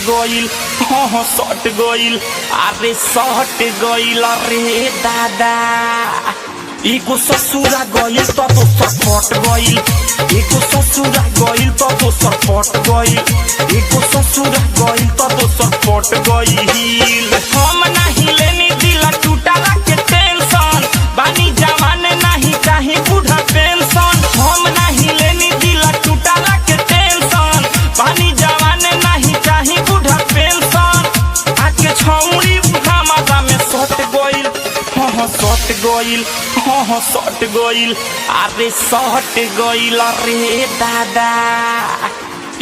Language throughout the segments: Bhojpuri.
गइल हाँ सट गइल अरे सट गइल रे दादा एको ससुरा गइल तो सट गइल एको ससुरा गइल तो सट गइल एको ससुरा गइल तो सट गइल हम नहीं लेनी दिल टूटला के टेंशन बानी जवान नहीं चाहे बूढ़ा पेंशन हम नहीं लेनी दिल टूटला के टेंशन बानी जवान नहीं चाहे बूढ़ा पेंशन आके छौरी हमारा में सट गइल हाँ सट गइल हाँ सट गइल अरे सट गइल रे दादा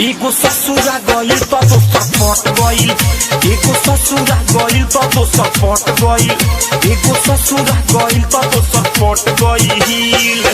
एको ससुरा गइल तो सट गइल एको ससुरा गइल तो सट गइल एको ससुरा गइल तो सट गइल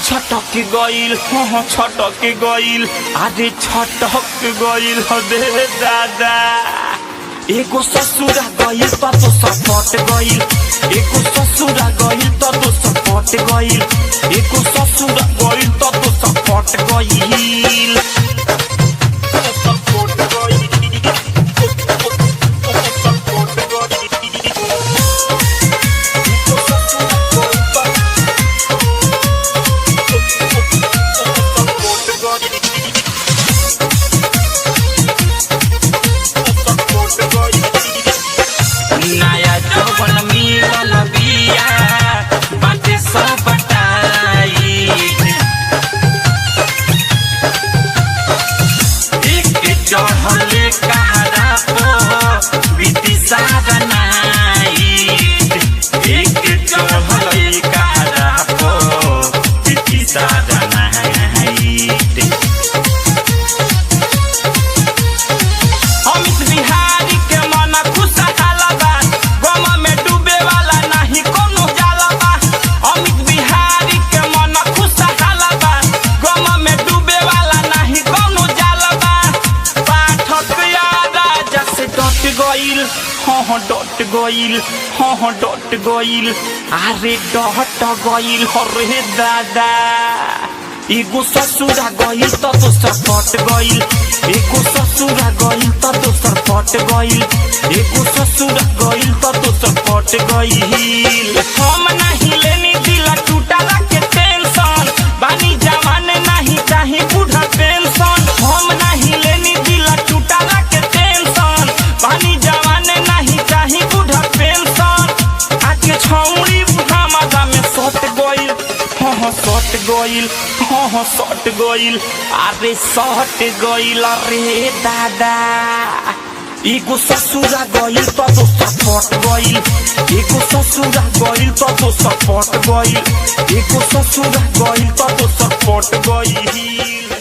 छटक गइल हाँ छटक गइल अरे छटक गइल दे दादा एको ससुरा गइल तो सट गइल एको ससुरा गइल तो सट गइल एको ससुरा गइल तो सट गइल हाँ डट गइल हाँ डट गइल अरे डट गइल रे दादा एगो ससुरा गइल तो सट गइल एगो ससुरा गइल तो सट गइल एगो ससुरा गइल तो सट गइल हम नहीं लेनी दिल टूटला के टेंशन बानी जवान नहीं चाहे बूढ़ा पेंशन हम नहीं लेनी दिल टूटला के टेंशन बानी जवान नहीं चाहे बूढ़ा पेंशन आके छौरी हमारा में सट गइल हाँ सट गइल हाँ सट गइल अरे सट गइल रे दादा एगो ससुरा गइल तो सट गइल एगो ससुरा गइल तो सट गइल एगो ससुरा गइल तो सट गइल।